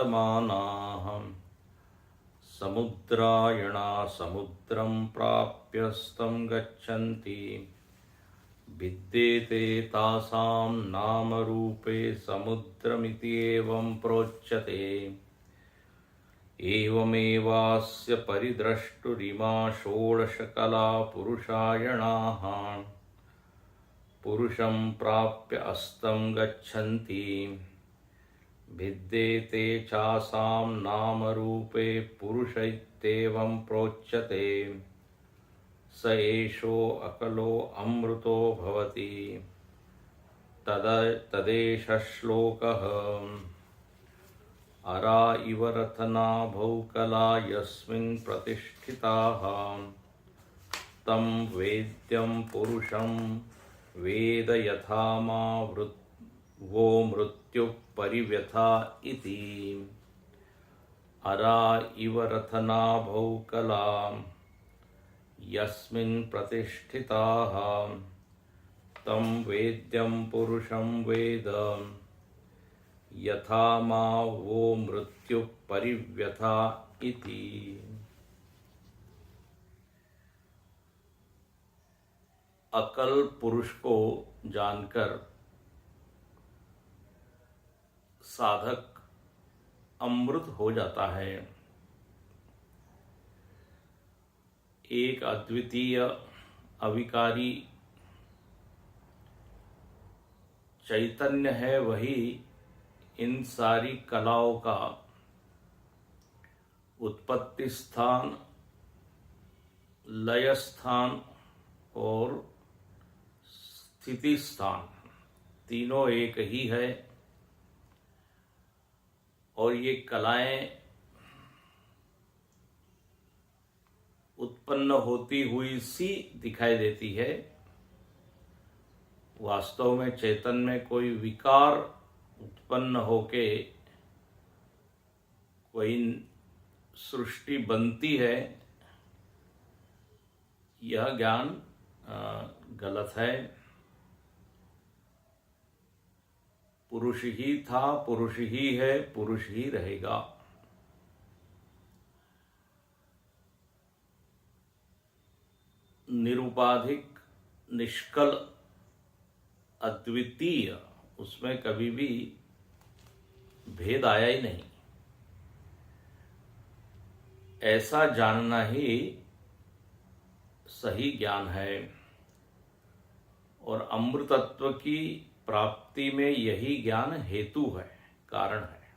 विन्दमानाः समुद्रायणा समुद्रं प्राप्यस्तं गच्छन्ति विद्येते तासां नामरूपे समुद्रमिति एवं प्रोच्यते। एवमेवास्य परिद्रष्टुरिमा षोडशकला पुरुषायणाः पुरुषं प्राप्य अस्तं गच्छन्ति विद्येते चासां नामरूपे पुरुष इत्येवं प्रोच्यते। स एषो अकलो अमृतो भवति तदेष श्लोकः। अरा इव रथनाभौ कला यस्मिन् प्रतिष्ठिताः तं वेद्यं पुरुषं वेद यथा मा वो मृत्युः परिव्यथा इति। अरा इव रथनाभौ कला यस्मिन् प्रतिष्ठिताः तं वेद्यं पुरुषं वेद यथा मा वो मृत्युः परिव्यथा इति। अकल पुरुष को जानकर साधक अमृत हो जाता है। एक अद्वितीय अविकारी चैतन्य है, वही इन सारी कलाओं का उत्पत्ति स्थान, लय स्थान और स्थिति स्थान तीनों एक ही है। और ये कलाएं उत्पन्न होती हुई सी दिखाई देती है। वास्तव में चेतन में कोई विकार उत्पन्न होके कोई सृष्टि बनती है, यह ज्ञान गलत है। पुरुष ही था, पुरुष ही है, पुरुष ही रहेगा। निरुपाधिक, निष्कल, अद्वितीय, उसमें कभी भी भेद आया ही नहीं। ऐसा जानना ही सही ज्ञान है। और अमृतत्व की प्राप्ति में यही ज्ञान हेतु है, कारण है।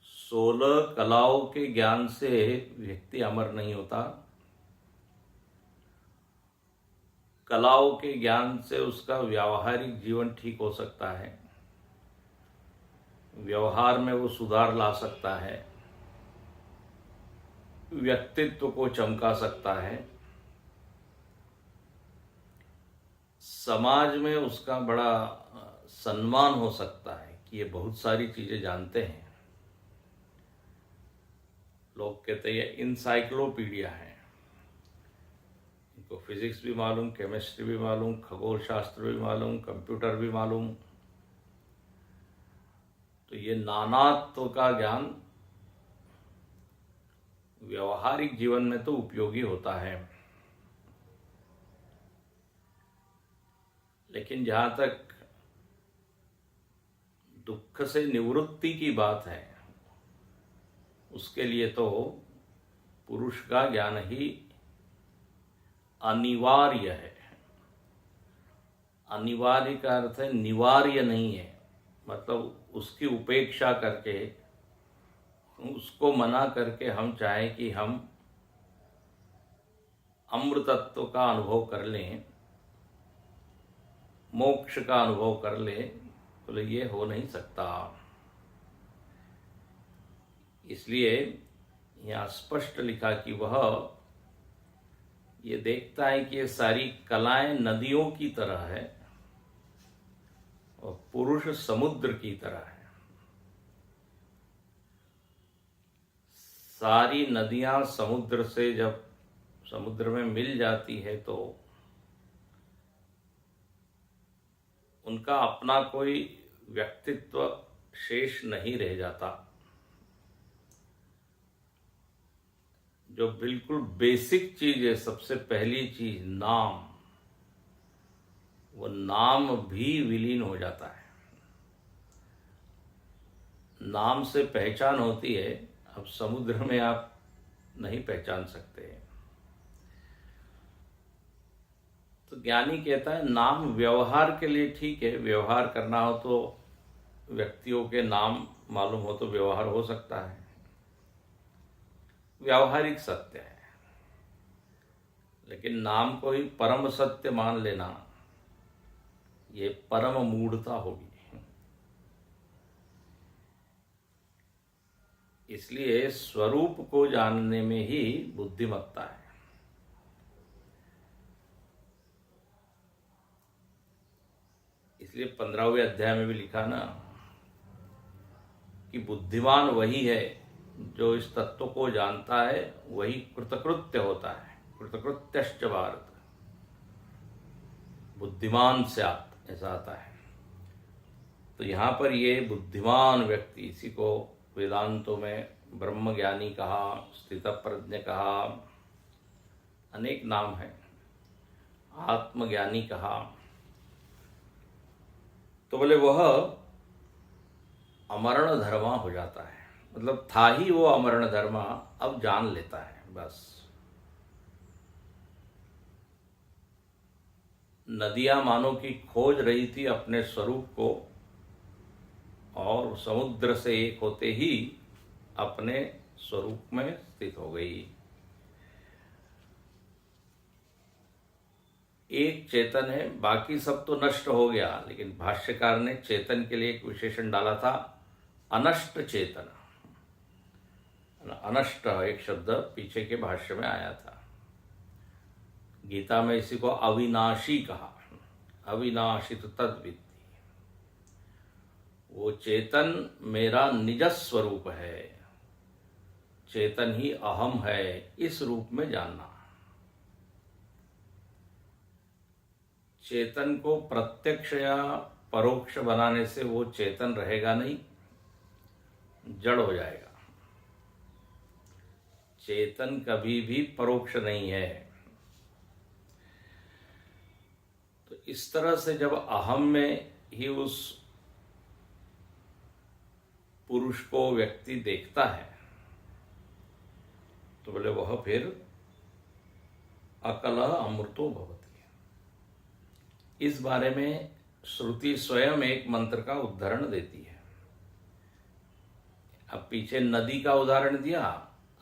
16 कलाओं के ज्ञान से व्यक्ति अमर नहीं होता। कलाओं के ज्ञान से उसका व्यावहारिक जीवन ठीक हो सकता है, व्यवहार में वो सुधार ला सकता है, व्यक्तित्व को चमका सकता है, समाज में उसका बड़ा सम्मान हो सकता है कि ये बहुत सारी चीजें जानते हैं। लोग कहते हैं इंसाइक्लोपीडिया है, इनको फिजिक्स भी मालूम, केमिस्ट्री भी मालूम, खगोल शास्त्र भी मालूम, कंप्यूटर भी मालूम। तो ये नानात्व का ज्ञान व्यवहारिक जीवन में तो उपयोगी होता है, लेकिन जहां तक दुख से निवृत्ति की बात है, उसके लिए तो पुरुष का ज्ञान ही अनिवार्य है। अनिवार्य का अर्थ है निवार्य नहीं है, मतलब उसकी उपेक्षा करके, उसको मना करके हम चाहें कि हम अमृतत्व का अनुभव कर लें, मोक्ष का अनुभव कर ले, बोले ये हो नहीं सकता। इसलिए यहाँ स्पष्ट लिखा कि वह ये देखता है कि ये सारी कलाएं नदियों की तरह है और पुरुष समुद्र की तरह है। सारी नदियां समुद्र से जब समुद्र में मिल जाती है तो उनका अपना कोई व्यक्तित्व शेष नहीं रह जाता। जो बिल्कुल बेसिक चीज है, सबसे पहली चीज नाम, वो नाम भी विलीन हो जाता है। नाम से पहचान होती है, अब समुद्र में आप नहीं पहचान सकते। तो ज्ञानी कहता है नाम व्यवहार के लिए ठीक है, व्यवहार करना हो तो व्यक्तियों के नाम मालूम हो तो व्यवहार हो सकता है, व्यावहारिक सत्य है। लेकिन नाम को ही परम सत्य मान लेना, ये परम मूढ़ता होगी। इसलिए स्वरूप को जानने में ही बुद्धिमत्ता है। इसलिए 15वें अध्याय में भी लिखा ना कि बुद्धिमान वही है जो इस तत्व को जानता है, वही कृतकृत्य होता है। कृतकृत्यश्च भारत, बुद्धिमान स्यात्, ऐसा आता है। तो यहाँ पर ये बुद्धिमान व्यक्ति, इसी को वेदांतों में ब्रह्मज्ञानी कहा, स्थितप्रज्ञ कहा, अनेक नाम है, आत्मज्ञानी कहा। तो बोले वह अमरण धर्मा हो जाता है, मतलब था ही वो अमरण धर्मा, अब जान लेता है बस। नदियां मानो की खोज रही थी अपने स्वरूप को, और समुद्र से एक होते ही अपने स्वरूप में स्थित हो गई। एक चेतन है, बाकी सब तो नष्ट हो गया, लेकिन भाष्यकार ने चेतन के लिए एक विशेषण डाला था, अनष्ट चेतन। अनष्ट एक शब्द पीछे के भाष्य में आया था। गीता में इसी को अविनाशी कहा, अविनाशी तो तद्विद्धि। वो चेतन मेरा निज स्वरूप है, चेतन ही अहम है, इस रूप में जानना। चेतन को प्रत्यक्ष या परोक्ष बनाने से वो चेतन रहेगा नहीं, जड़ हो जाएगा। चेतन कभी भी परोक्ष नहीं है। तो इस तरह से जब अहम में ही उस पुरुष को व्यक्ति देखता है, तो बोले वह फिर अकलह अमृतो भवति। इस बारे में श्रुति स्वयं एक मंत्र का उदाहरण देती है। अब पीछे नदी का उदाहरण दिया,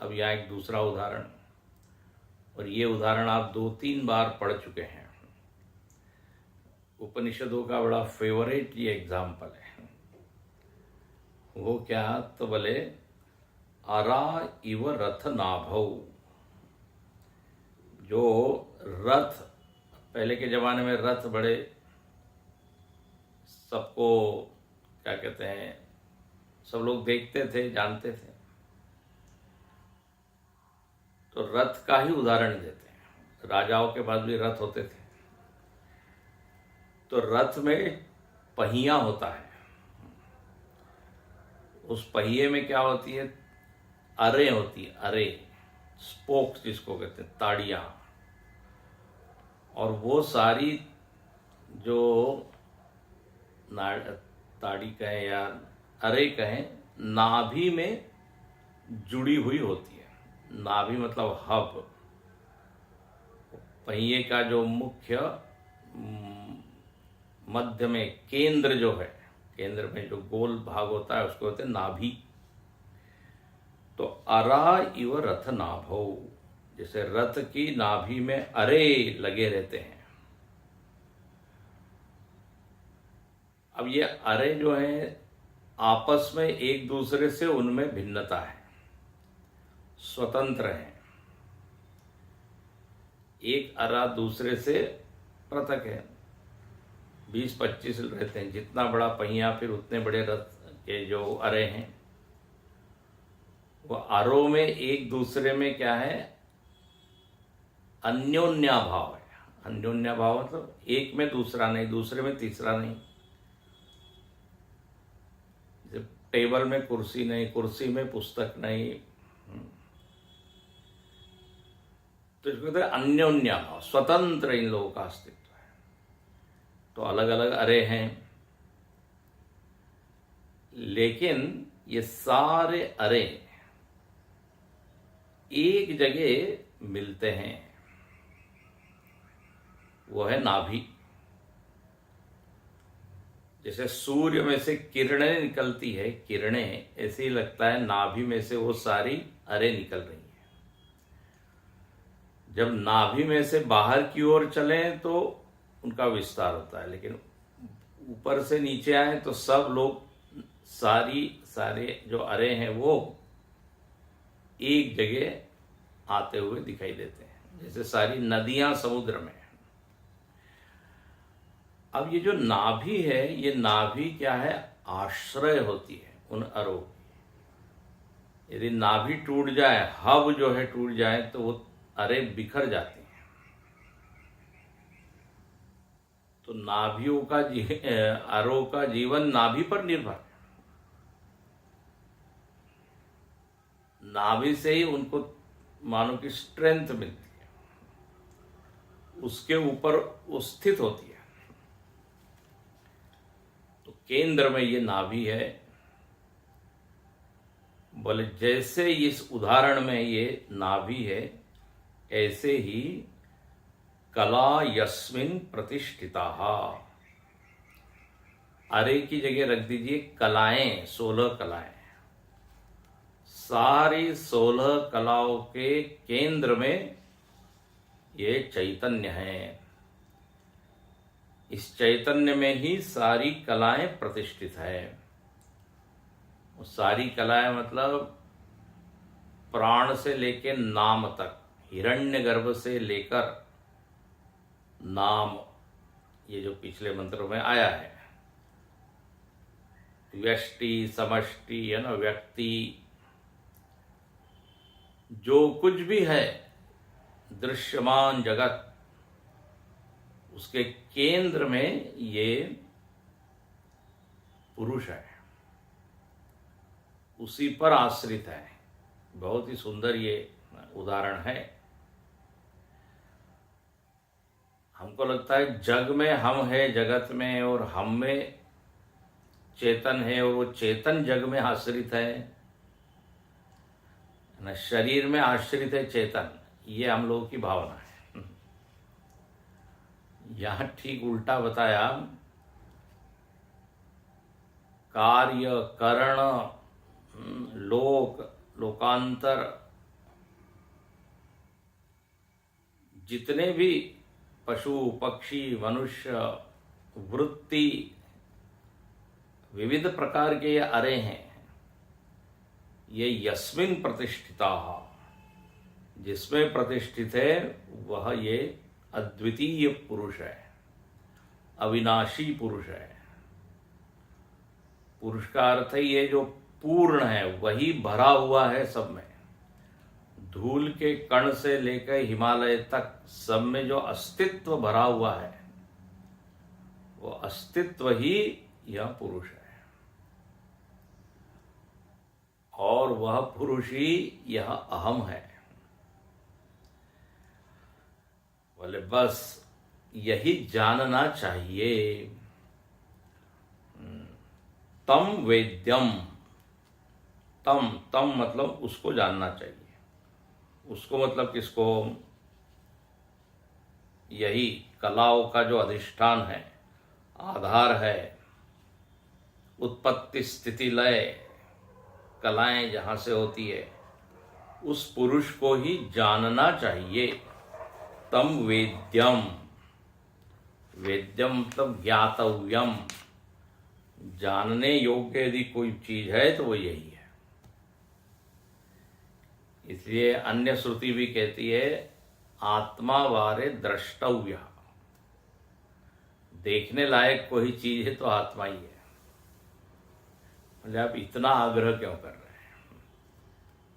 अब यहाँ एक दूसरा उदाहरण, और ये उदाहरण आप 2-3 बार पढ़ चुके हैं। उपनिषदों का बड़ा फेवरेट ये एग्जाम्पल है। वो क्या, तो बोले अरा इव रथ नाभौ। जो रथ, पहले के जमाने में रथ बड़े सबको क्या कहते हैं, सब लोग देखते थे, जानते थे। तो रथ का ही उदाहरण देते हैं। राजाओं के पास भी रथ होते थे। तो रथ में पहिया होता है, उस पहिए में क्या होती है, अरे होती है, अरे स्पोक्स जिसको कहते हैं, ताड़ियां। और वो सारी जो ताड़ी कहें या अरे कहें, नाभि में जुड़ी हुई होती है। नाभि मतलब हब, पहिए का जो मुख्य मध्य में केंद्र जो है, केंद्र में जो गोल भाग होता है उसको कहते हैं नाभि। तो अरा इव रथ नाभौ, जैसे रथ की नाभि में अरे लगे रहते हैं। अब ये अरे जो है आपस में एक दूसरे से उनमें भिन्नता है, स्वतंत्र है। एक अरा दूसरे से पृथक है। 20-25 रहते हैं, जितना बड़ा पहिया फिर उतने बड़े रथ के जो अरे हैं, वो अरों में एक दूसरे में क्या है, अन्योन्या भाव है। अन्योन्या भाव मतलब एक में दूसरा नहीं, दूसरे में तीसरा नहीं। जैसे टेबल में कुर्सी नहीं, कुर्सी में पुस्तक नहीं। तो इसको कहते हैं अन्योन्या भाव, स्वतंत्र इन लोगों का अस्तित्व है। तो अलग अलग अरे हैं, लेकिन ये सारे अरे एक जगह मिलते हैं, वो है नाभि। जैसे सूर्य में से किरणें निकलती है, किरणें, ऐसे ही लगता है नाभि में से वो सारी अरे निकल रही है। जब नाभि में से बाहर की ओर चलें तो उनका विस्तार होता है, लेकिन ऊपर से नीचे आए तो सब लोग सारे जो अरे हैं वो एक जगह आते हुए दिखाई देते हैं, जैसे सारी नदियां समुद्र में। अब ये जो नाभि है, ये नाभि क्या है, आश्रय होती है उन अरों की। यदि नाभि टूट जाए, हब जो है टूट जाए, तो वो अरे बिखर जाती हैं। तो नाभियों का अरों का जीवन नाभि पर निर्भर है। नाभि से ही उनको मानो की स्ट्रेंथ मिलती है, उसके ऊपर वो स्थित होती है। तो केंद्र में ये नाभि है। बोले जैसे इस उदाहरण में ये नाभि है, ऐसे ही कला यस्मिन प्रतिष्ठिता। अरे की जगह रख दीजिए कलाएं, 16 कलाएं। सारी 16 कलाओं के केंद्र में ये चैतन्य है। इस चैतन्य में ही सारी कलाएं प्रतिष्ठित है। वो सारी कलाएं मतलब प्राण से लेकर नाम तक, हिरण्यगर्भ से लेकर नाम, ये जो पिछले मंत्रों में आया है, व्यष्टि समष्टि है ना, व्यक्ति, जो कुछ भी है दृश्यमान जगत, उसके केंद्र में ये पुरुष है, उसी पर आश्रित है। बहुत ही सुंदर ये उदाहरण है। हमको लगता है जग में हम है, जगत में, और हम में चेतन है, और वो चेतन जग में आश्रित है ना, शरीर में आश्रित है चेतन। ये हम लोगों की भावना है। यहां ठीक उल्टा बताया। कार्य, करण, लोक, लोकांतर, जितने भी पशु पक्षी मनुष्य, वृत्ति, विविध प्रकार के ये अरे हैं, ये यस्मिन प्रतिष्ठिता, जिसमें प्रतिष्ठित है वह ये अद्वितीय पुरुष है, अविनाशी पुरुष है। पुरुष का अर्थ है ये जो पूर्ण है, वही भरा हुआ है सब में। धूल के कण से लेकर हिमालय तक सब में जो अस्तित्व भरा हुआ है, वो अस्तित्व ही यह पुरुष है, और वह पुरुष ही यह अहम है। बोले बस यही जानना चाहिए। तम वेद्यम, तम तम मतलब उसको जानना चाहिए। उसको मतलब किसको? यही कलाओं का जो अधिष्ठान है, आधार है, उत्पत्ति स्थिति लय कलाएं जहां से होती है, उस पुरुष को ही जानना चाहिए। तम वेद्यम, वेद्यम मतलब ज्ञातव्यम, जानने योग्य यदि कोई चीज है तो वो यही है। इसलिए अन्य श्रुति भी कहती है आत्मा वारे द्रष्टव्य, देखने लायक कोई चीज है तो आत्मा ही है। मतलब आप इतना आग्रह क्यों कर रहे हैं?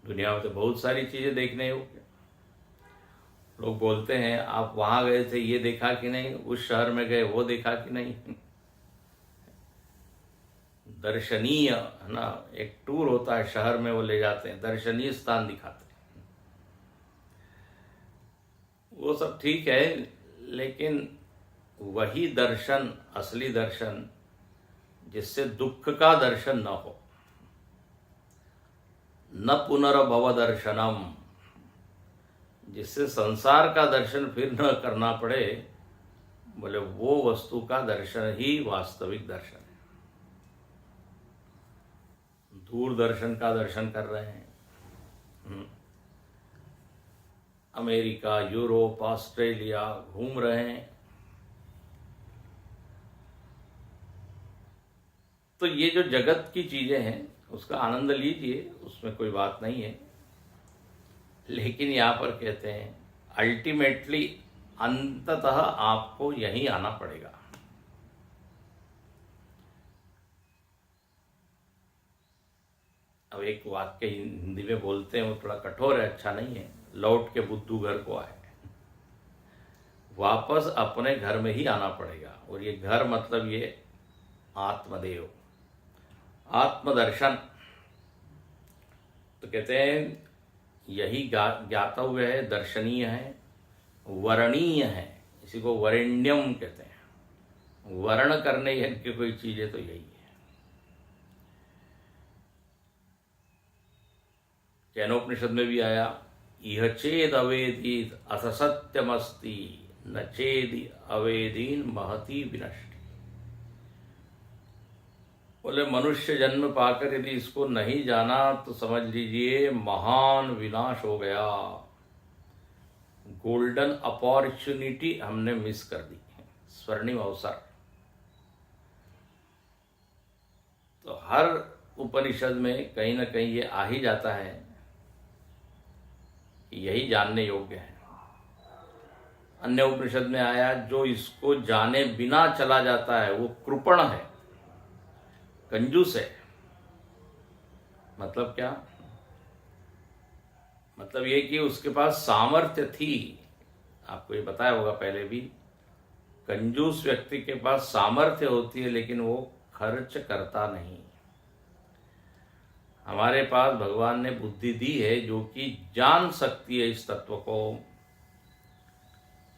दुनिया में तो बहुत सारी चीजें देखने योग्य। लोग बोलते हैं आप वहां गए थे, ये देखा कि नहीं, उस शहर में गए, वो देखा कि नहीं। दर्शनीय है ना, एक टूर होता है शहर में, वो ले जाते हैं, दर्शनीय स्थान दिखाते हैं, वो सब ठीक है, लेकिन वही दर्शन, असली दर्शन, जिससे दुख का दर्शन न हो, न पुनर्भव दर्शनम, जिससे संसार का दर्शन फिर न करना पड़े, बोले वो वस्तु का दर्शन ही वास्तविक दर्शन है। दूरदर्शन का दर्शन कर रहे हैं, अमेरिका, यूरोप, ऑस्ट्रेलिया घूम रहे हैं, तो ये जो जगत की चीजें हैं उसका आनंद लीजिए, उसमें कोई बात नहीं है। लेकिन यहाँ पर कहते हैं अल्टीमेटली, अंततः आपको यहीं आना पड़ेगा। अब एक वाक्य हिंदी में बोलते हैं, वो थोड़ा कठोर है, अच्छा नहीं है। लौट के बुद्धू घर को आए, वापस अपने घर में ही आना पड़ेगा। और ये घर मतलब ये आत्मदेव, आत्मदर्शन। तो कहते हैं यही ज्ञातव्य है, दर्शनीय है, वर्णीय है, इसी को वरेण्यम कहते हैं। वर्ण करने की कोई चीज है तो यही है। कैनोपनिषद में भी आया, इह चेद अवेदीत अससत्यमस्ति, न चेद अवेदीन महती विनष्टि। बोले मनुष्य जन्म पाकर यदि इसको नहीं जाना तो समझ लीजिए महान विनाश हो गया, गोल्डन अपॉर्चुनिटी हमने मिस कर दी, स्वर्णिम अवसर। तो हर उपनिषद में कहीं ना कहीं ये आ ही जाता है कि यही जानने योग्य है। अन्य उपनिषद में आया, जो इसको जाने बिना चला जाता है वो कृपण है, कंजूस है। मतलब क्या? मतलब ये कि उसके पास सामर्थ्य थी, आपको ये बताया होगा पहले भी, कंजूस व्यक्ति के पास सामर्थ्य होती है लेकिन वो खर्च करता नहीं। हमारे पास भगवान ने बुद्धि दी है जो कि जान सकती है इस तत्व को,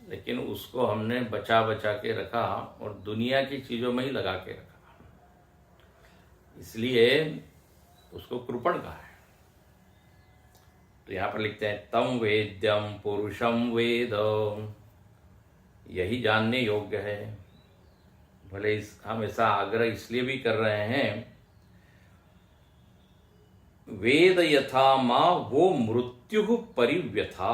लेकिन उसको हमने बचा बचा के रखा और दुनिया की चीजों में ही लगा के रखा, इसलिए उसको कृपण कहा है। तो यहां पर लिखते हैं तम वेद्यम पुरुषम वेद, यही जानने योग्य है। भले हम ऐसा आग्रह इसलिए भी कर रहे हैं, वेद यथा मां वो मृत्यु परिव्यथा।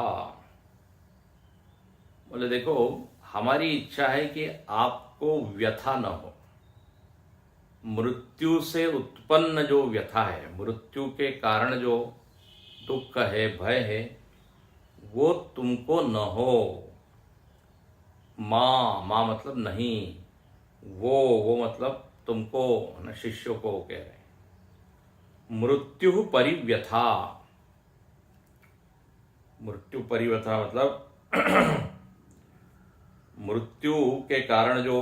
बोले देखो, हमारी इच्छा है कि आपको व्यथा न हो। मृत्यु से उत्पन्न जो व्यथा है, मृत्यु के कारण जो दुख है, भय है, वो तुमको न हो। मां मतलब नहीं, वो मतलब तुमको, न शिष्यों को कह रहे हैं। मृत्यु परिव्यथा, मृत्यु परिव्यथा मतलब मृत्यु के कारण जो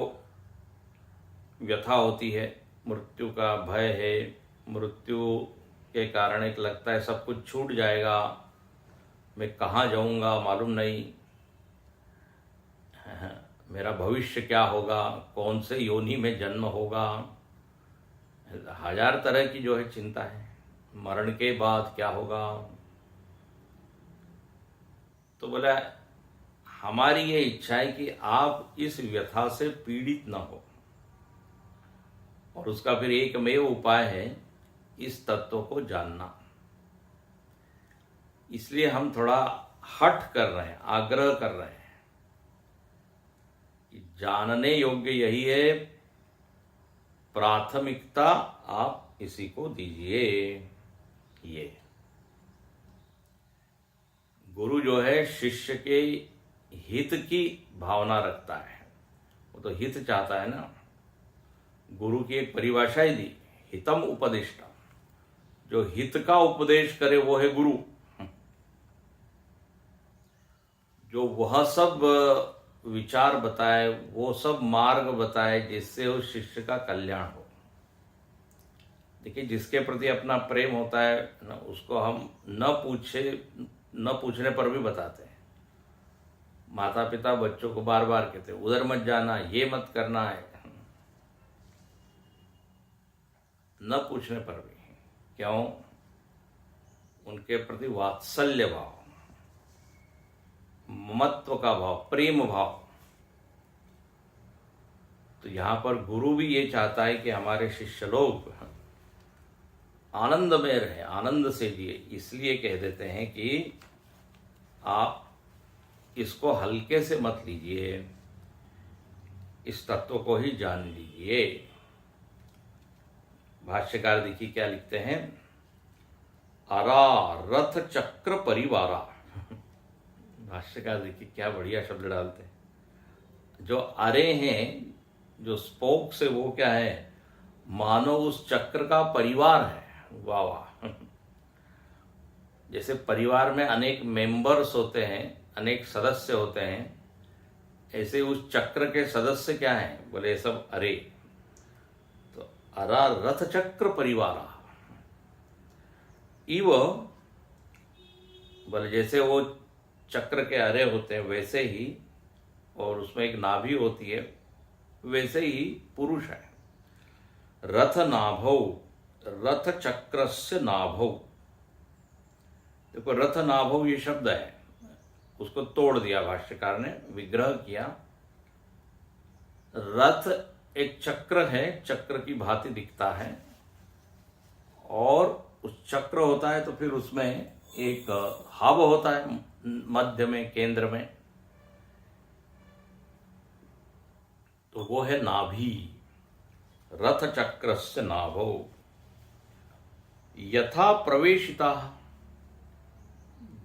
व्यथा होती है, मृत्यु का भय है, मृत्यु के कारण एक लगता है सब कुछ छूट जाएगा, मैं कहाँ जाऊंगा मालूम नहीं, मेरा भविष्य क्या होगा, कौन से योनि में जन्म होगा, हजार तरह की जो है चिंता है, मरण के बाद क्या होगा। तो बोला हमारी ये इच्छा है कि आप इस व्यथा से पीड़ित न हो, और उसका फिर एकमेव उपाय है इस तत्व को जानना। इसलिए हम थोड़ा हठ कर रहे हैं, आग्रह कर रहे हैं कि जानने योग्य यही है, प्राथमिकता आप इसी को दीजिए। ये गुरु जो है शिष्य के हित की भावना रखता है, वो तो हित चाहता है ना। गुरु की एक परिभाषा ही दी, हितम उपदिष्टा, जो हित का उपदेश करे वो है गुरु, जो वह सब विचार बताए, वो सब मार्ग बताए जिससे उस शिष्य का कल्याण हो। देखिए, जिसके प्रति अपना प्रेम होता है ना, उसको हम न पूछने पर भी बताते हैं। माता पिता बच्चों को बार बार कहते हैं उधर मत जाना, ये मत करना है, न पूछने पर भी। क्यों? उनके प्रति वात्सल्य भाव, ममत्व का भाव, प्रेम भाव। तो यहाँ पर गुरु भी ये चाहता है कि हमारे शिष्य लोग आनंद में रहे, आनंद से जिए। इसलिए कह देते हैं कि आप इसको हल्के से मत लीजिए, इस तत्व को ही जान लीजिए। भाष्यकार देखिए क्या लिखते हैं, अरा रथ चक्र परिवारा। भाष्यकार देखिए क्या बढ़िया शब्द डालते हैं। जो अरे हैं, जो स्पोक से, वो क्या है, मानो उस चक्र का परिवार है। वाह वाह। जैसे परिवार में अनेक मेंबर्स होते हैं, अनेक सदस्य होते हैं, ऐसे उस चक्र के सदस्य क्या हैं, बोले सब अरे। तो अरा रथ चक्र परिवारा इव, बोले जैसे वो चक्र के अरे होते हैं वैसे ही, और उसमें एक नाभि होती है, वैसे ही पुरुष है। रथ नाभौ, रथ चक्रस्य नाभौ। देखो, रथ नाभौ ये शब्द है, उसको तोड़ दिया भाष्यकार ने, विग्रह किया। रथ एक चक्र है, चक्र की भांति दिखता है, और उस चक्र होता है तो फिर उसमें एक हब होता है मध्य में, केंद्र में, तो वो है नाभि। रथ चक्रस्य नाभौ यथा प्रवेशिता,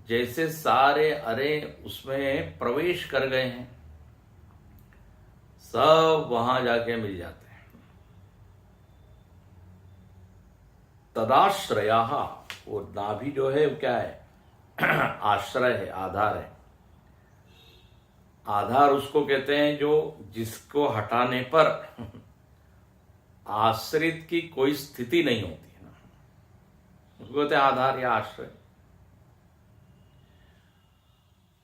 जैसे सारे अरे उसमें प्रवेश कर गए हैं, सब वहां जाके मिल जाते हैं। तदाश्रया, वो नाभि जो है वो क्या है, आश्रय है, आधार है। आधार उसको कहते हैं जो जिसको हटाने पर आश्रित की कोई स्थिति नहीं होती है ना, उसको कहते हैं आधार या आश्रय।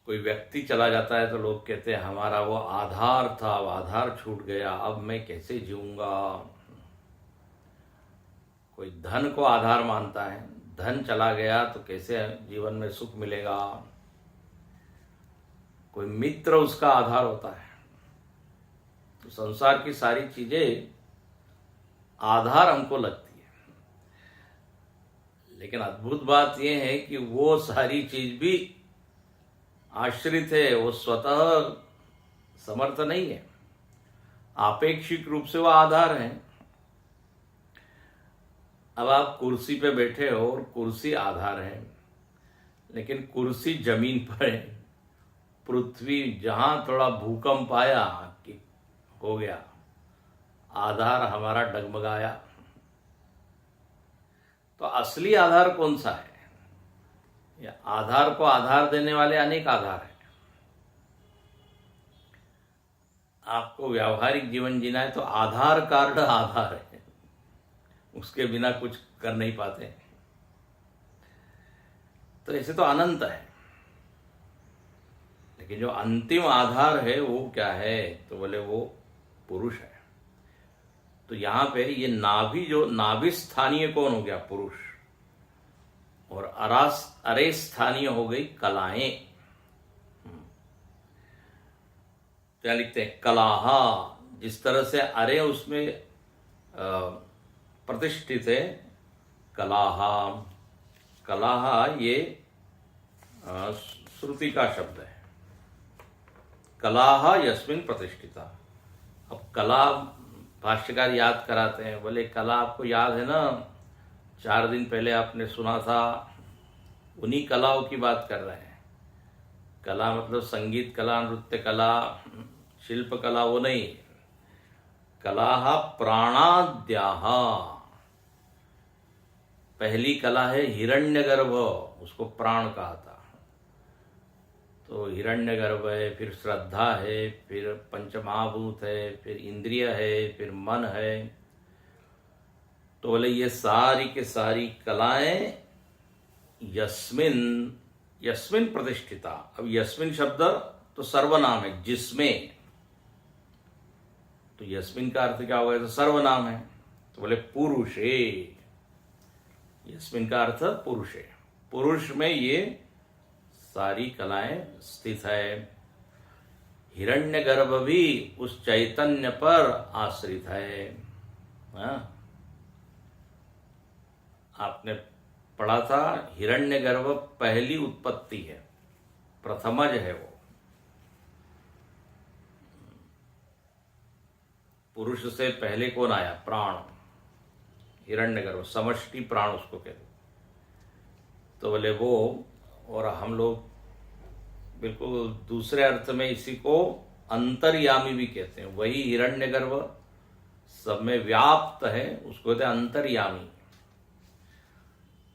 कोई व्यक्ति चला जाता है तो लोग कहते हैं हमारा वो आधार था, वो आधार छूट गया, अब मैं कैसे जीऊंगा। कोई धन को आधार मानता है, धन चला गया तो कैसे जीवन में सुख मिलेगा। कोई मित्र उसका आधार होता है। तो संसार की सारी चीजें आधार हमको लगती है, लेकिन अद्भुत बात यह है कि वो सारी चीज भी आश्रित है, वो स्वतः समर्थ नहीं है, आपेक्षिक रूप से वो आधार है। अब आप कुर्सी पे बैठे हो और कुर्सी आधार है, लेकिन कुर्सी जमीन पर है। पृथ्वी जहां थोड़ा भूकंप आया कि हो गया, आधार हमारा डगमगाया। तो असली आधार कौन सा है? या आधार को आधार देने वाले अनेक आधार हैं। आपको व्यावहारिक जीवन जीना है तो आधार कार्ड आधार है, उसके बिना कुछ कर नहीं पाते। तो ऐसे तो अनंत है, लेकिन जो अंतिम आधार है वो क्या है, तो बोले वो पुरुष है। तो यहां पे ये नाभि, जो नाभि स्थानीय कौन हो गया? पुरुष। और अरे स्थानीय हो गई कलाएं। क्या लिखते हैं? कलाहा। जिस तरह से अरे उसमें प्रतिष्ठित है, कलाहा। कलाहा ये श्रुति का शब्द है। कलाहा यस्मिन प्रतिष्ठिता। अब कला भाष्यकार याद कराते हैं, बोले कला आपको याद है ना, 4 दिन पहले आपने सुना था, उन्हीं कलाओं की बात कर रहे हैं। कला मतलब संगीत कला, नृत्य कला, शिल्प कला, वो नहीं। कला प्राणाद्याः। पहली कला है हिरण्यगर्भ, उसको प्राण कहा था। तो हिरण्यगर्भ है, फिर श्रद्धा है, फिर पंचमहाभूत है, फिर इंद्रिय है, फिर मन है। तो बोले ये सारी के सारी कलाएं यस्मिन, यस्मिन प्रतिष्ठिता। अब यस्मिन शब्द तो सर्वनाम है, जिसमें, तो यस्मिन का अर्थ क्या होगा, तो सर्वनाम है, तो बोले पुरुषे, यस्मिन का अर्थ पुरुष है, पुरुष में ये सारी कलाएं स्थित है। हिरण्यगर्भ भी उस चैतन्य पर आश्रित है। हाँ? आपने पढ़ा था हिरण्यगर्भ पहली उत्पत्ति है, प्रथमज है वो। पुरुष से पहले कौन आया, प्राण, हिरण्यगर्भ, समष्टि प्राण उसको कहते। तो बोले वो, और हम लोग बिल्कुल दूसरे अर्थ में इसी को अंतर्यामी भी कहते हैं। वही हिरण्यगर्भ सब में व्याप्त है, उसको कहते हैं अंतर्यामी।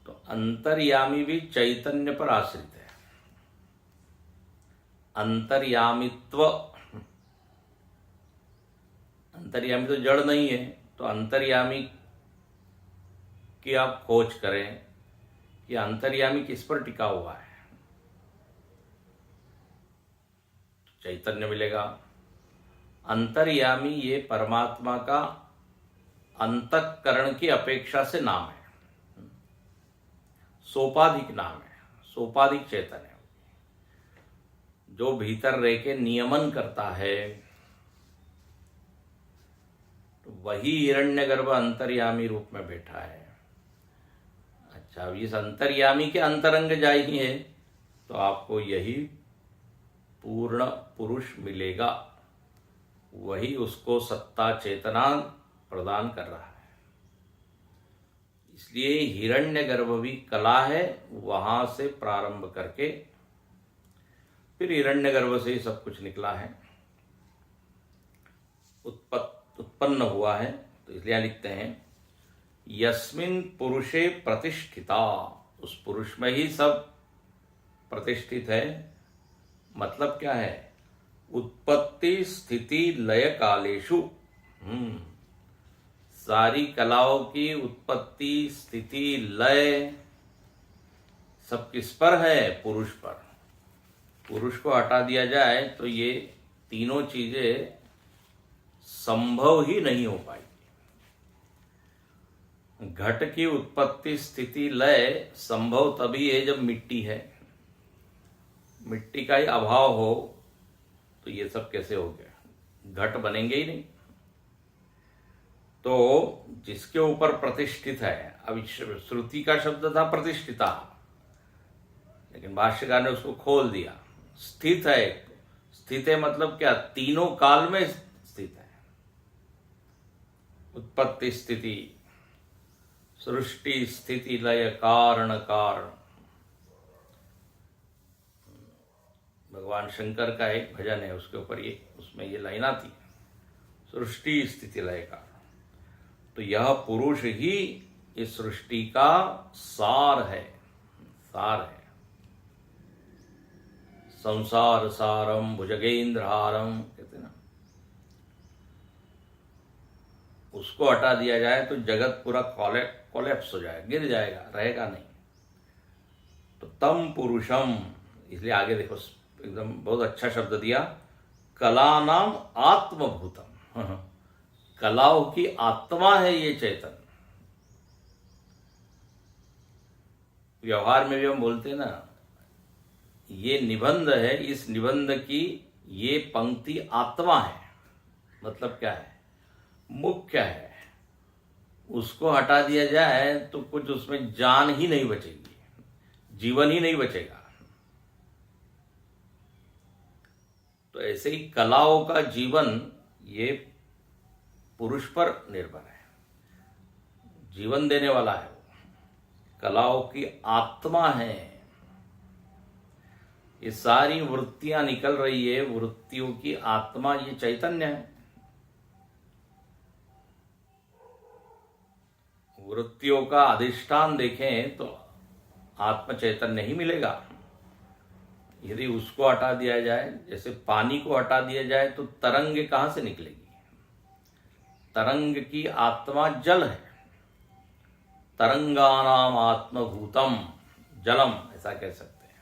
तो अंतर्यामी भी चैतन्य पर आश्रित है। अंतर्यामित्व, अंतर्यामी तो जड़ नहीं है, तो अंतर्यामी की आप खोज करें कि अंतर्यामी किस पर टिका हुआ है, चैतन्य मिलेगा। अंतर्यामी ये परमात्मा का अंतःकरण की अपेक्षा से नाम है, सोपाधिक नाम है, सोपाधिक चैतन्य, जो भीतर रह के नियमन करता है। तो वही हिरण्यगर्भ अंतर्यामी रूप में बैठा है। अच्छा, अब इस अंतर्यामी के अंतरंग जाइए तो आपको यही पूर्ण पुरुष मिलेगा, वही उसको सत्ता चेतना प्रदान कर रहा है। इसलिए हिरण्यगर्भ भी कला है, वहां से प्रारंभ करके फिर हिरण्यगर्भ से ही सब कुछ निकला है, उत्पन्न हुआ है। तो इसलिए लिखते हैं यस्मिन पुरुषे प्रतिष्ठिता, उस पुरुष में ही सब प्रतिष्ठित है। मतलब क्या है, उत्पत्ति स्थिति लय कालेषु। सारी कलाओं की उत्पत्ति स्थिति लय सब किस पर है, पुरुष पर। पुरुष को हटा दिया जाए तो ये तीनों चीजें संभव ही नहीं हो पाएगी। घट की उत्पत्ति स्थिति लय संभव तभी है जब मिट्टी है, मिट्टी का ही अभाव हो तो ये सब कैसे हो गया, घट बनेंगे ही नहीं। तो जिसके ऊपर प्रतिष्ठित है, अब श्रुति का शब्द था प्रतिष्ठिता, लेकिन भाष्यकार ने उसको खोल दिया, स्थित है। स्थित है मतलब क्या, तीनों काल में स्थित है। उत्पत्ति स्थिति, सृष्टि स्थिति लय कारण कारण। भगवान शंकर का एक भजन है, उसके ऊपर ये, उसमें ये लाइन आती है, सृष्टि स्थिति लय कारण। तो यह पुरुष ही इस सृष्टि का सार है, सार है। संसार सारम भुजगेंद्रहारम कहते ना, उसको हटा दिया जाए तो जगत पूरा कोलैप्स हो जाएगा, गिर जाएगा, रहेगा नहीं। तो तम पुरुषम, इसलिए आगे देखो एकदम बहुत अच्छा शब्द दिया, कला नाम आत्मभूतम। कलाओं की आत्मा है ये चैतन्य। व्यवहार में भी हम बोलते हैं ना, ये निबंध है, इस निबंध की ये पंक्ति आत्मा है। मतलब क्या है, मुख्य है। उसको हटा दिया जाए तो कुछ उसमें जान ही नहीं बचेगी, जीवन ही नहीं बचेगा। तो ऐसे ही कलाओं का जीवन ये पुरुष पर निर्भर है, जीवन देने वाला है वो, कलाओं की आत्मा है। ये सारी वृत्तियां निकल रही है, वृत्तियों की आत्मा ये चैतन्य है। वृत्तियों का अधिष्ठान देखें तो आत्म चैतन्य ही मिलेगा। यदि उसको हटा दिया जाए, जैसे पानी को हटा दिया जाए तो तरंग कहां से निकलेगी, तरंग की आत्मा जल है, तरंगानाम आत्मभूतम जलम, ऐसा कह सकते हैं।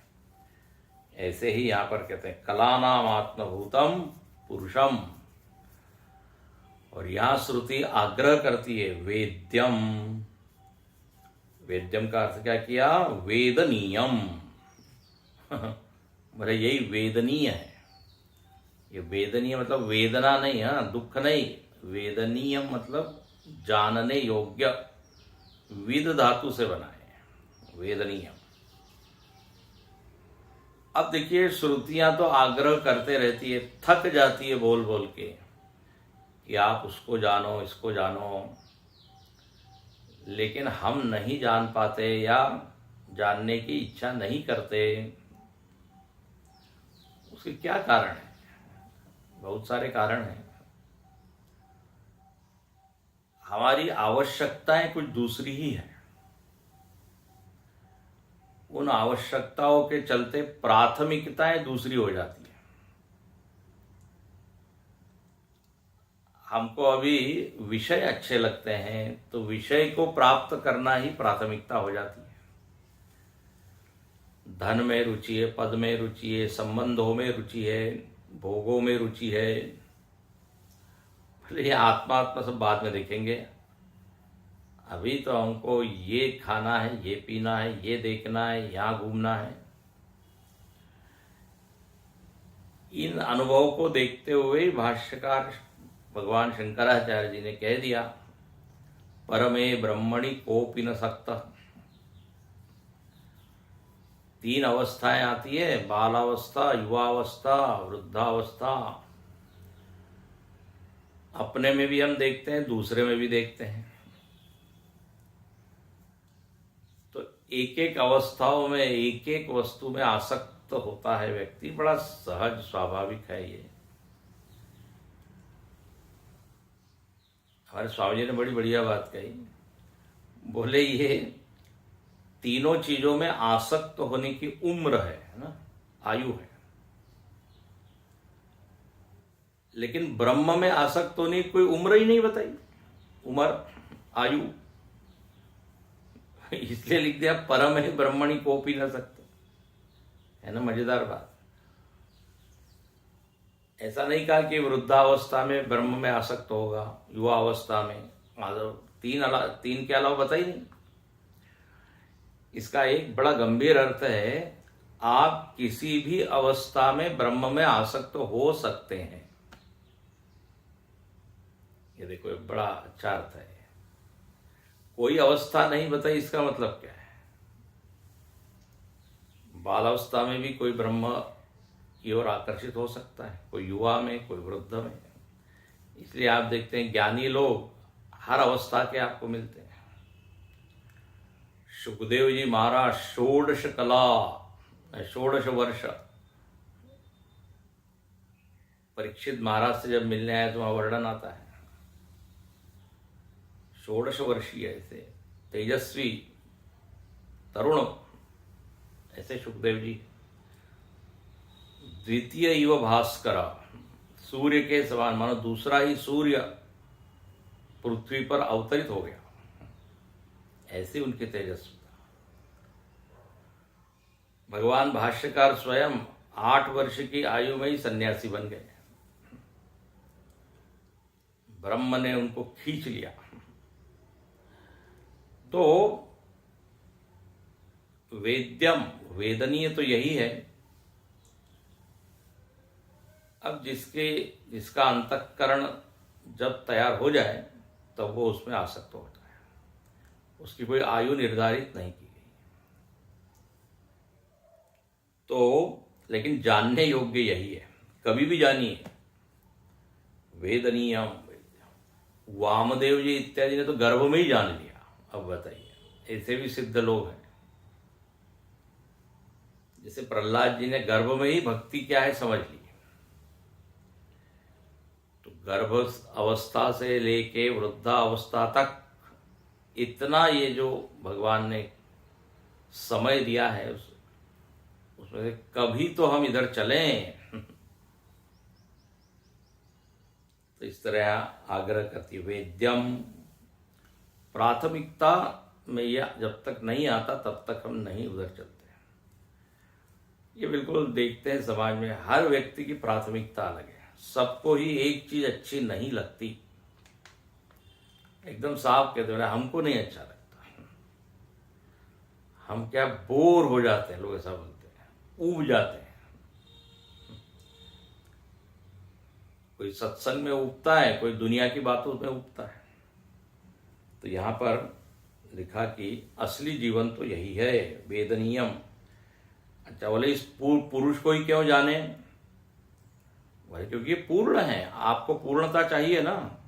ऐसे ही यहां पर कहते हैं कलानाम आत्मभूतम पुरुषम। और यहां श्रुति आग्रह करती है वेद्यम। वेद्यम का अर्थ क्या किया? वेदनीयम। बोले यही वेदनीय है। ये वेदनीय मतलब वेदना नहीं है, दुख नहीं। वेदनीय मतलब जानने योग्य, विद धातु से बना है वेदनीय। अब देखिए श्रुतियां तो आग्रह करते रहती है, थक जाती है बोल बोल के कि आप उसको जानो इसको जानो, लेकिन हम नहीं जान पाते या जानने की इच्छा नहीं करते। उसके क्या कारण है? बहुत सारे कारण हैं। हमारी आवश्यकताएं कुछ दूसरी ही है। उन आवश्यकताओं के चलते प्राथमिकताएं दूसरी हो जाती है। हमको अभी विषय अच्छे लगते हैं तो विषय को प्राप्त करना ही प्राथमिकता हो जाती है। धन में रुचि है, पद में रुचि है, संबंधों में रुचि है, भोगों में रुचि है। भले ये आत्मा सब बाद में देखेंगे, अभी तो हमको ये खाना है, ये पीना है, ये देखना है, यहाँ घूमना है। इन अनुभवों को देखते हुए भाष्यकार भगवान शंकराचार्य जी ने कह दिया परमे ब्रह्मणि कोपि न सक्तः। 3 अवस्थाएं आती है, बालावस्था, युवावस्था, वृद्धावस्था। अपने में भी हम देखते हैं, दूसरे में भी देखते हैं। तो एक एक अवस्थाओं में एक एक वस्तु में आसक्त होता है व्यक्ति, बड़ा सहज स्वाभाविक है ये। हमारे स्वामी जी ने बड़ी बढ़िया बात कही। बोले ये तीनों चीजों में आसक्त होने की उम्र है ना, आयु है, लेकिन ब्रह्म में आसक्त होने की कोई उम्र ही नहीं बताई। उम्र, आयु, इसलिए लिख दिया परम है ब्रह्मणि कोपि न सकते। है ना मजेदार बात। ऐसा नहीं कहा कि वृद्धावस्था में ब्रह्म में आसक्त होगा, युवा अवस्था में। 3 के अलावा बताई नहीं। इसका एक बड़ा गंभीर अर्थ है, आप किसी भी अवस्था में ब्रह्म में आसक्त हो सकते हैं। ये देखो एक बड़ा अच्छा अर्थ है। कोई अवस्था नहीं बताई, इसका मतलब क्या है? बाल अवस्था में भी कोई ब्रह्म की ओर आकर्षित हो सकता है, कोई युवा में, कोई वृद्ध में। इसलिए आप देखते हैं ज्ञानी लोग हर अवस्था के आपको मिलते हैं। सुखदेव जी महाराज 16 वर्ष परीक्षित महाराज से जब मिलने आए तो वहां वर्णन आता है 16 वर्षीय ऐसे तेजस्वी तरुण, ऐसे सुखदेव जी। द्वितीय इव भास्कर, सूर्य के समान, मानो दूसरा ही सूर्य पृथ्वी पर अवतरित हो गया, ऐसे उनके तेजस्विता। भगवान भाष्यकार स्वयं 8 वर्ष की आयु में ही सन्यासी बन गए। ब्रह्म ने उनको खींच लिया। तो वेद्यम, वेदनीय तो यही है। अब जिसका अंतःकरण जब तैयार हो जाए तब वो उसमें आसक्त होता है। उसकी कोई आयु निर्धारित नहीं की गई। तो लेकिन जानने योग्य यही है, कभी भी जानिए। वेदनीयम, वामदेव जी इत्यादि ने तो गर्भ में ही जान लिया। अब बताइए, ऐसे भी सिद्ध लोग हैं। जैसे प्रहलाद जी ने गर्भ में ही भक्ति क्या है समझ ली। तो गर्भ अवस्था से लेके वृद्धा अवस्था तक इतना ये जो भगवान ने समय दिया है उसमें से कभी तो हम इधर चलें। तो इस तरह आग्रह करती है। वेद्यम, प्राथमिकता में यह जब तक नहीं आता तब तक हम नहीं उधर चलते। ये बिल्कुल देखते हैं समाज में हर व्यक्ति की प्राथमिकता अलग है, सबको ही एक चीज अच्छी नहीं लगती। एकदम साफ कहते हैं हमको नहीं अच्छा लगता, हम क्या बोर हो जाते हैं, लोग ऐसा बोलते हैं, ऊब जाते हैं। कोई सत्संग में उबता है, कोई दुनिया की बातों में उबता है। तो यहां पर लिखा कि असली जीवन तो यही है, वेदनीयम। अच्छा, बोले इस पुरुष को ही क्यों जाने? बोले क्योंकि पूर्ण है, आपको पूर्णता चाहिए ना,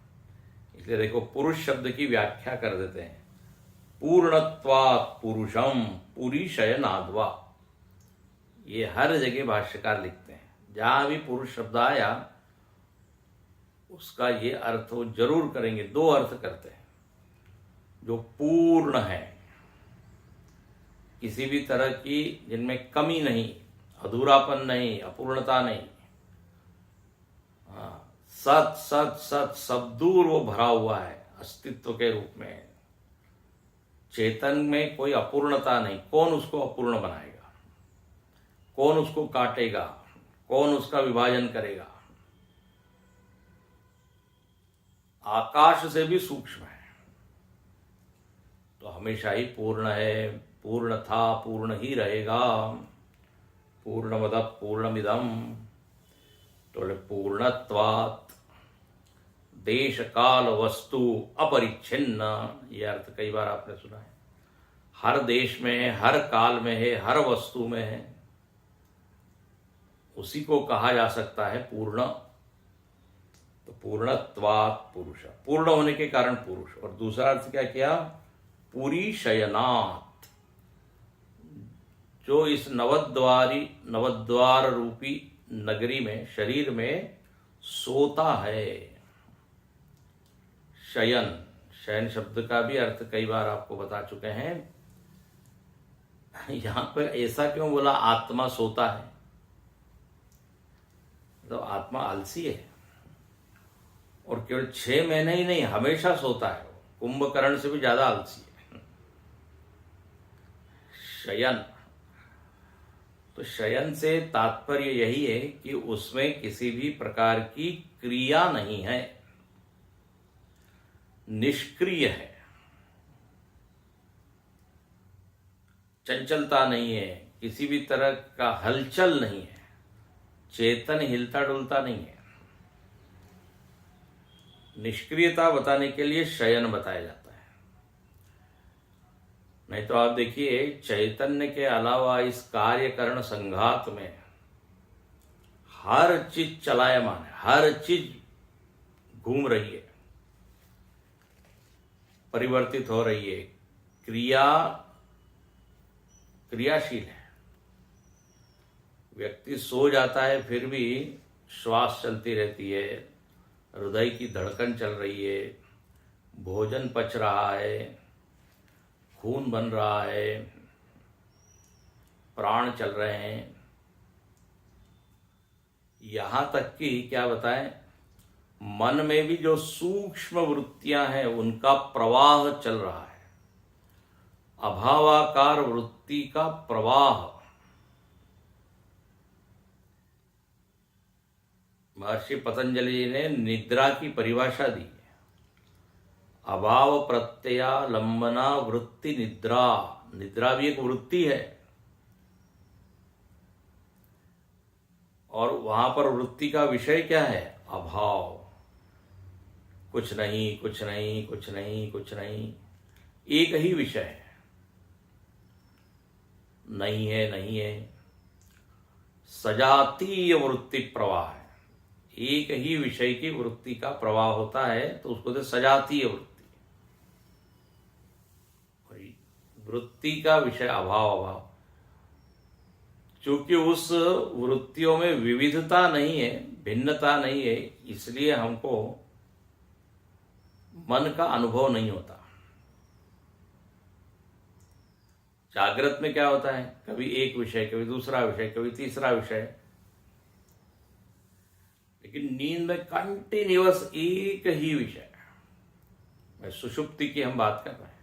इसलिए देखो पुरुष शब्द की व्याख्या कर देते हैं, पूर्णत्वात् पुरुषम पुरीशयनाद्वा। ये हर जगह भाष्यकार लिखते हैं, जहां भी पुरुष शब्द आया उसका ये अर्थ वो जरूर करेंगे। दो अर्थ करते हैं, जो पूर्ण है, किसी भी तरह की जिनमें कमी नहीं, अधूरापन नहीं, अपूर्णता नहीं, सत सत सत सब दूर वो भरा हुआ है अस्तित्व के रूप में। चेतन में कोई अपूर्णता नहीं। कौन उसको अपूर्ण बनाएगा? कौन उसको काटेगा? कौन उसका विभाजन करेगा? आकाश से भी सूक्ष्म है, तो हमेशा ही पूर्ण है, पूर्ण था, पूर्ण ही रहेगा। पूर्णमदः पूर्णमिदम्, तो पूर्णत्वात् देश काल वस्तु अपरिच्छिन्न। यह अर्थ कई बार आपने सुना है। हर देश में है, हर काल में है, हर वस्तु में है, उसी को कहा जा सकता है पूर्ण। तो पूर्णत्वात् पुरुष, पूर्ण होने के कारण पुरुष। और दूसरा अर्थ क्या किया? पूरी शयनात्, जो इस नवद्वार रूपी नगरी में, शरीर में सोता है। शयन, शयन शब्द का भी अर्थ कई बार आपको बता चुके हैं। यहां पर ऐसा क्यों बोला आत्मा सोता है? तो आत्मा आलसी है, और केवल 6 महीने ही नहीं, हमेशा सोता है। कुंभकर्ण से भी ज्यादा आलसी है। शयन, तो शयन से तात्पर्य यही है कि उसमें किसी भी प्रकार की क्रिया नहीं है, निष्क्रिय है, चंचलता नहीं है, किसी भी तरह का हलचल नहीं है, चेतन हिलता डुलता नहीं है। निष्क्रियता बताने के लिए शयन बताया जाता है। नहीं तो आप देखिए, चैतन्य के अलावा इस कार्यकरण संघात में हर चीज चलायमान है, हर चीज घूम रही है, परिवर्तित हो रही है, क्रियाशील है। व्यक्ति सो जाता है फिर भी श्वास चलती रहती है, हृदय की धड़कन चल रही है, भोजन पच रहा है, खून बन रहा है, प्राण चल रहे हैं। यहां तक कि क्या बताएं, मन में भी जो सूक्ष्म वृत्तियां हैं उनका प्रवाह चल रहा है। अभावाकार वृत्ति का प्रवाह। महर्षि पतंजलि जी ने निद्रा की परिभाषा दी है, अभाव प्रत्ययालंबना वृत्ति निद्रा। निद्रा भी एक वृत्ति है, और वहां पर वृत्ति का विषय क्या है? अभाव। कुछ नहीं, कुछ नहीं, कुछ नहीं, कुछ नहीं, एक ही विषय है, नहीं है, नहीं है। सजातीय वृत्ति प्रवाह है, एक ही विषय की वृत्ति का प्रवाह होता है, तो उसको तो सजातीय वृत्ति। वृत्ति का विषय अभाव। अभाव, चूंकि उस वृत्तियों में विविधता नहीं है, भिन्नता नहीं है, इसलिए हमको मन का अनुभव नहीं होता। जागृत में क्या होता है? कभी एक विषय, कभी दूसरा विषय, कभी तीसरा विषय। लेकिन नींद में कंटिन्यूअस एक ही विषय। मैं सुषुप्ति की हम बात कर रहे हैं,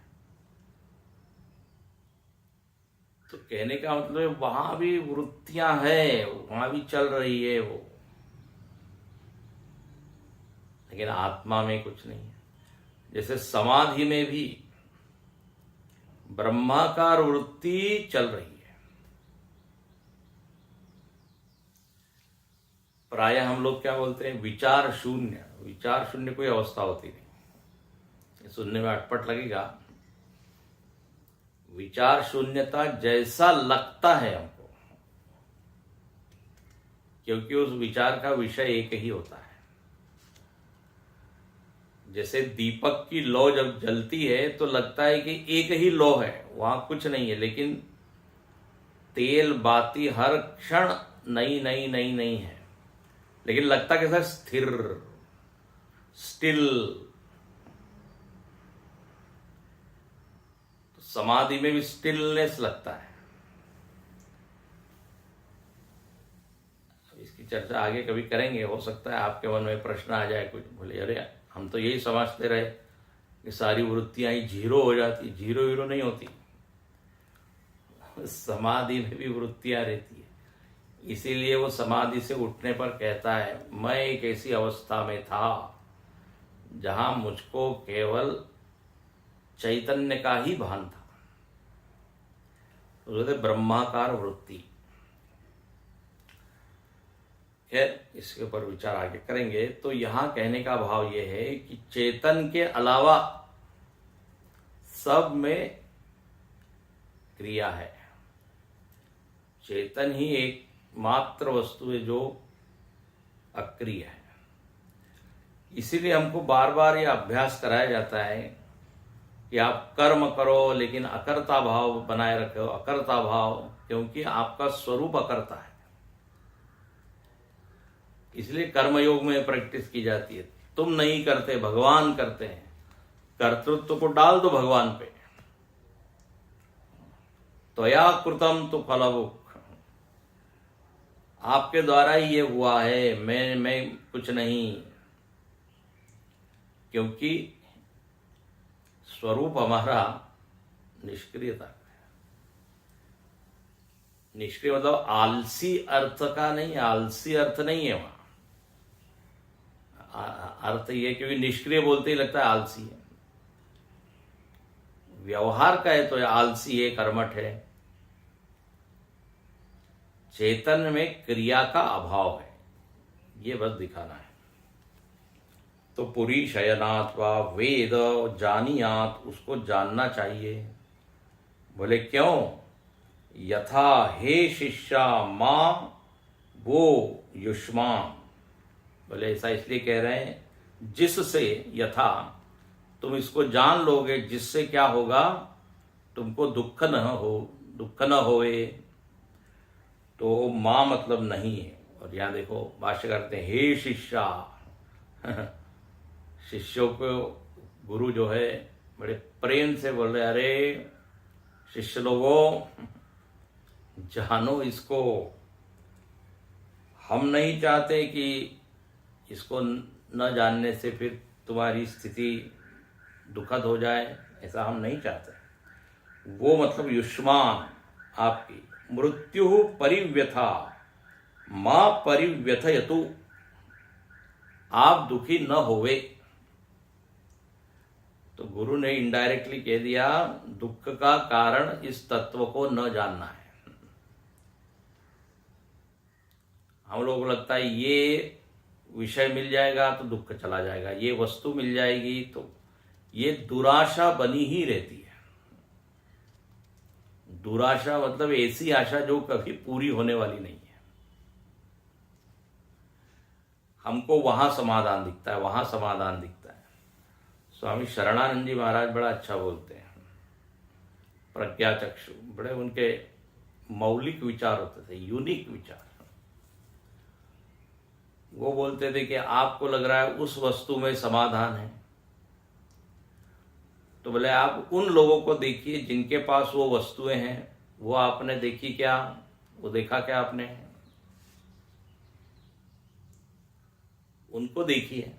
तो कहने का मतलब वहां भी वृत्तियां है, वहां भी चल रही है वो, लेकिन आत्मा में कुछ नहीं है। जैसे समाधि में भी ब्रह्माकार वृत्ति चल रही है। प्राय हम लोग क्या बोलते हैं, विचार शून्य। विचार शून्य कोई अवस्था होती नहीं, सुनने में अटपट लगेगा। विचार शून्यता जैसा लगता है हमको, क्योंकि उस विचार का विषय एक ही होता है। जैसे दीपक की लौ जब जलती है तो लगता है कि एक ही लौ है, वहां कुछ नहीं है, लेकिन तेल बाती हर क्षण नई नई नई नई है, लेकिन लगता कैसा, स्थिर, स्टिल। तो समाधि में भी स्टिलनेस लगता है। इसकी चर्चा आगे कभी करेंगे। हो सकता है आपके मन में प्रश्न आ जाए कुछ, बोले अरे हम तो यही समझते रहे कि सारी वृत्तियां ही जीरो हो जाती। जीरो हीरो नहीं होती, समाधि में भी वृत्तियां रहती है। इसीलिए वो समाधि से उठने पर कहता है, मैं एक ऐसी अवस्था में था जहां मुझको केवल चैतन्य का ही भान था। तो ब्रह्माकार वृत्ति। खैर, इसके ऊपर विचार आगे करेंगे। तो यहां कहने का भाव यह है कि चेतन के अलावा सब में क्रिया है। चेतन ही एकमात्र वस्तु है जो अक्रिय है। इसीलिए हमको बार बार यह अभ्यास कराया जाता है कि आप कर्म करो, लेकिन अकर्ता भाव बनाए रखो। अकर्ता भाव, क्योंकि आपका स्वरूप अकर्ता है। इसलिए कर्मयोग में प्रैक्टिस की जाती है। तुम नहीं करते, भगवान करते हैं। कर्तृत्व को डाल दो भगवान पे। त्वया कृतम तो फलभुक्, आपके द्वारा ही ये हुआ है, मैं कुछ नहीं। क्योंकि स्वरूप हमारा निष्क्रियता का है। निष्क्रिय मतलब आलसी अर्थ का नहीं, आलसी अर्थ नहीं है वहां। अर्थ ये, क्योंकि निष्क्रिय बोलते ही लगता है आलसी है। व्यवहार का है तो आलसी है, कर्मठ है। चेतन में क्रिया का अभाव है, ये बस दिखाना है। तो पुरी शयनात् वा वेद जानियात, उसको जानना चाहिए। बोले क्यों? यथा हे शिष्या मां वो युष्मान। बोले ऐसा इसलिए कह रहे हैं जिससे, यथा तुम इसको जान लोगे, जिससे क्या होगा, तुमको दुख न होए। तो मां मतलब नहीं है। और यहां देखो भाष्य करते हैं, हे शिष्या। शिष्यों को गुरु जो है बड़े प्रेम से बोल रहे, अरे शिष्य लोगों जानो इसको। हम नहीं चाहते कि इसको न जानने से फिर तुम्हारी स्थिति दुखद हो जाए, ऐसा हम नहीं चाहते। वो मतलब युष्मान, आपकी मृत्यु परिव्यथा मां परिव्यथयतु, आप दुखी न होवे। तो गुरु ने इनडायरेक्टली कह दिया दुख का कारण इस तत्व को न जानना है। हम लोगों को लगता है ये विषय मिल जाएगा तो दुख चला जाएगा, ये वस्तु मिल जाएगी तो, ये दुराशा बनी ही रहती है। दुराशा मतलब ऐसी आशा जो कभी पूरी होने वाली नहीं है। हमको वहां समाधान दिखता है, वहां समाधान दिखता है। स्वामी शरणानंद जी महाराज बड़ा अच्छा बोलते हैं। प्रज्ञा चक्षु, बड़े उनके मौलिक विचार होते थे, यूनिक विचार। वो बोलते थे कि आपको लग रहा है उस वस्तु में समाधान है, तो बोले आप उन लोगों को देखिए जिनके पास वो वस्तुएं हैं। वो आपने देखी क्या? वो देखा क्या आपने? उनको देखिए,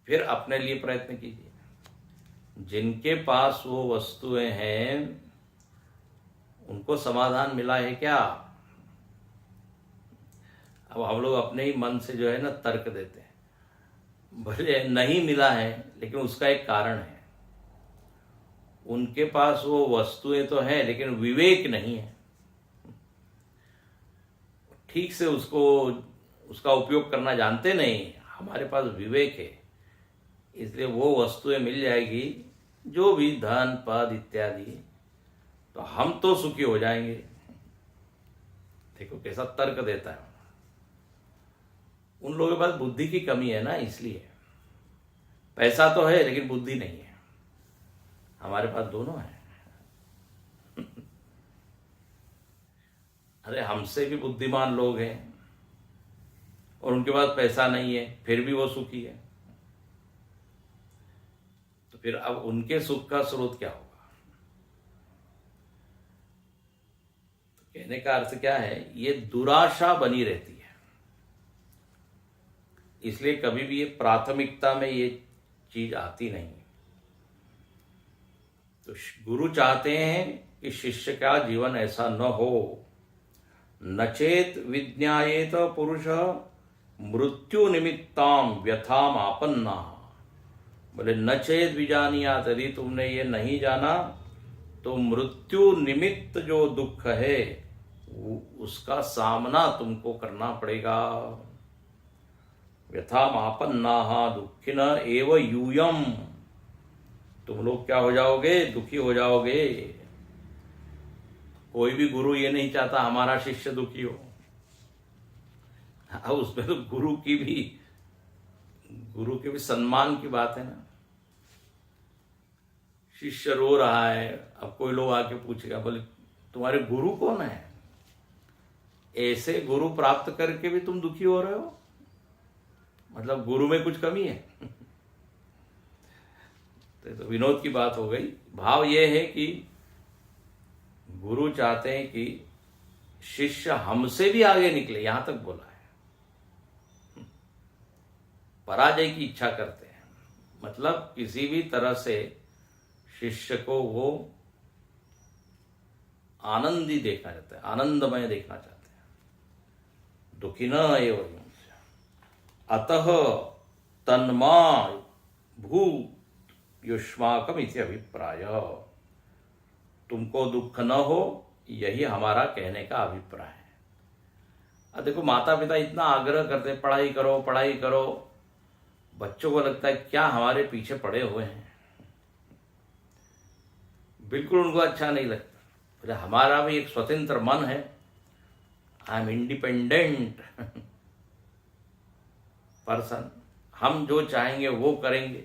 फिर अपने लिए प्रयत्न कीजिए। जिनके पास वो वस्तुएं हैं उनको समाधान मिला है क्या? अब हम लोग अपने ही मन से जो है ना तर्क देते हैं, भले नहीं मिला है लेकिन उसका एक कारण है। उनके पास वो वस्तुएं तो हैं लेकिन विवेक नहीं है, ठीक से उसका उपयोग करना जानते नहीं। हमारे पास विवेक है, इसलिए वो वस्तुएं मिल जाएगी, जो भी धन पद इत्यादि, तो हम तो सुखी हो जाएंगे। देखो कैसा तर्क देता है। उन लोगों के पास बुद्धि की कमी है ना, इसलिए पैसा तो है लेकिन बुद्धि नहीं है। हमारे पास दोनों है। अरे हमसे भी बुद्धिमान लोग हैं और उनके पास पैसा नहीं है, फिर भी वो सुखी है। तो फिर अब उनके सुख का स्रोत क्या होगा? तो कहने का अर्थ क्या है, ये दुराशा बनी रहती है। इसलिए कभी भी ये प्राथमिकता में ये चीज आती नहीं। तो गुरु चाहते हैं कि शिष्य का जीवन ऐसा न हो। नचेत विज्ञायेत पुरुष मृत्यु निमित्ताम व्यथाम आपन्ना। बोले नचेत विजानियात, यदि तुमने ये नहीं जाना तो मृत्यु निमित्त जो दुख है उसका सामना तुमको करना पड़ेगा। व्यथाम आपन्ना दुखिन एव यूयम। तुम लोग क्या हो जाओगे? दुखी हो जाओगे। कोई भी गुरु ये नहीं चाहता हमारा शिष्य दुखी हो। अब उसमें तो गुरु के भी सम्मान की बात है ना। शिष्य रो रहा है, अब कोई लोग आके पूछेगा, बोले तुम्हारे गुरु कौन है? ऐसे गुरु प्राप्त करके भी तुम दुखी हो रहे हो, मतलब गुरु में कुछ कमी है। तो विनोद की बात हो गई। भाव यह है कि गुरु चाहते हैं कि शिष्य हमसे भी आगे निकले, यहां तक बोला है। पराजय की इच्छा करते हैं, मतलब किसी भी तरह से शिष्य को वो आनंदी देखना चाहते हैं, आनंदमय देखना चाहते हैं। दुखी न एवं अतः तन्मा भू युष्माकम इति अभिप्राय। तुमको दुख न हो, यही हमारा कहने का अभिप्राय है। अब देखो माता पिता इतना आग्रह करते पढ़ाई करो पढ़ाई करो, बच्चों को लगता है क्या हमारे पीछे पड़े हुए हैं, बिल्कुल उनको अच्छा नहीं लगता। बोले हमारा भी एक स्वतंत्र मन है, आई एम इंडिपेंडेंट पर्सन, हम जो चाहेंगे वो करेंगे।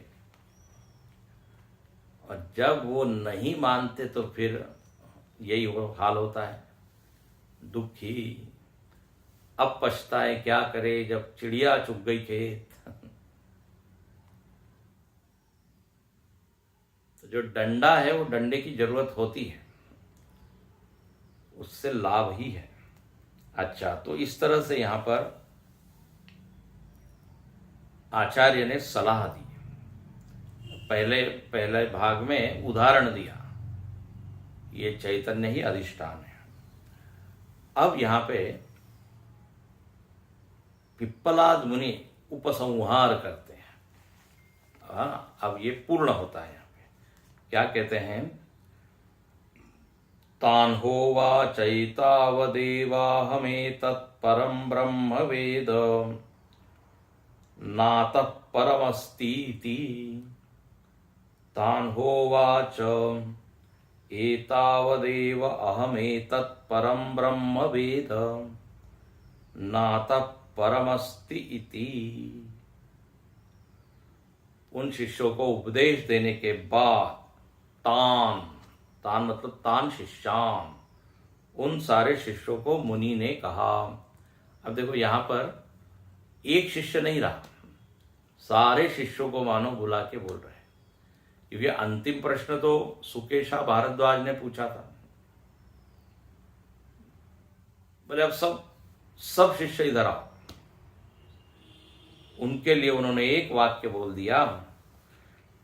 और जब वो नहीं मानते तो फिर यही हाल होता है, दुखी। अब पछताए क्या करे जब चिड़िया चुग गई खेत। तो जो डंडा है वो डंडे की जरूरत होती है, उससे लाभ ही है। अच्छा, तो इस तरह से यहां पर आचार्य ने सलाह दी। पहले भाग में उदाहरण दिया, ये चैतन्य ही अधिष्ठान है। अब यहां पे पिप्पलाद मुनि उपसंहार करते हैं। अब ये पूर्ण होता है। यहां पे क्या कहते हैं, तान होवा चैतावदेवा हमें तत्परम ब्रह्म वेद नातः परमस्तीति। तान होवाच एतावदेव अहमेतत् परम ब्रह्म वेद नातः परमस्ति इति। उन शिष्यों को उपदेश देने के बाद तान मतलब तान शिष्यान, उन सारे शिष्यों को मुनि ने कहा। अब देखो यहां पर एक शिष्य नहीं रहा, सारे शिष्यों को मानो बुला के बोल रहे हैं। क्योंकि अंतिम प्रश्न तो सुकेशा भारद्वाज ने पूछा था। बोले अब सब शिष्य इधर आओ। उनके लिए उन्होंने एक वाक्य बोल दिया,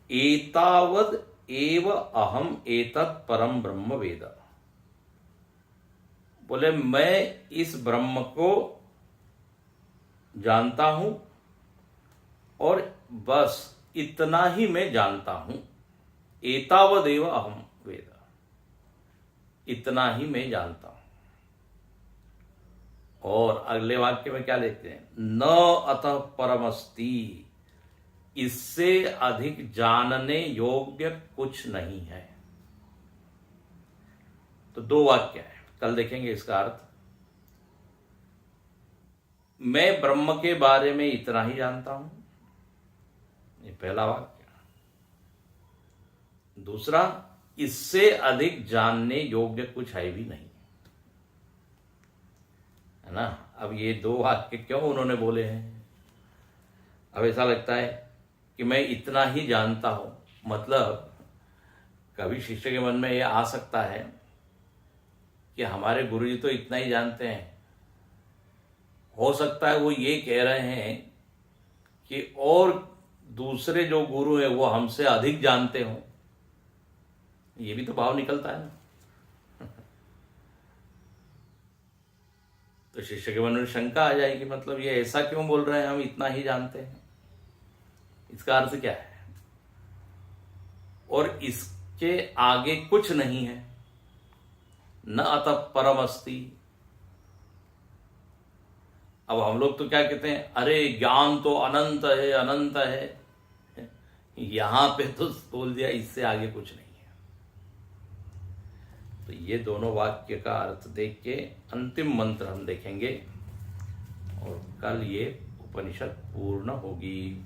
एतावद एव अहम एतत् परम ब्रह्म वेद। बोले मैं इस ब्रह्म को जानता हूं और बस इतना ही मैं जानता हूं। एतावदेव अहम वेद, इतना ही मैं जानता हूं। और अगले वाक्य में क्या लिखते हैं? न अतः परमस्ति, इससे अधिक जानने योग्य कुछ नहीं है। तो दो वाक्य है, कल देखेंगे इसका अर्थ। मैं ब्रह्म के बारे में इतना ही जानता हूं, ये पहला वाक्य। दूसरा, इससे अधिक जानने योग्य कुछ है भी नहीं, है ना। अब ये दो वाक्य क्यों उन्होंने बोले हैं? अब ऐसा लगता है कि मैं इतना ही जानता हूं, मतलब कभी शिष्य के मन में ये आ सकता है कि हमारे गुरुजी तो इतना ही जानते हैं। हो सकता है वो ये कह रहे हैं कि और दूसरे जो गुरु हैं वो हमसे अधिक जानते हों। ये भी तो भाव निकलता है ना। तो शिष्य के मन में शंका आ जाएगी, मतलब ये ऐसा क्यों बोल रहे हैं, हम इतना ही जानते हैं, इसका अर्थ क्या है? और इसके आगे कुछ नहीं है। न अतः परमस्ति। अब हम लोग तो क्या कहते हैं, अरे ज्ञान तो अनंत है, अनंत है। यहां पे तो बोल दिया इससे आगे कुछ नहीं है। तो ये दोनों वाक्य का अर्थ देख के अंतिम मंत्र हम देखेंगे और कल ये उपनिषद पूर्ण होगी।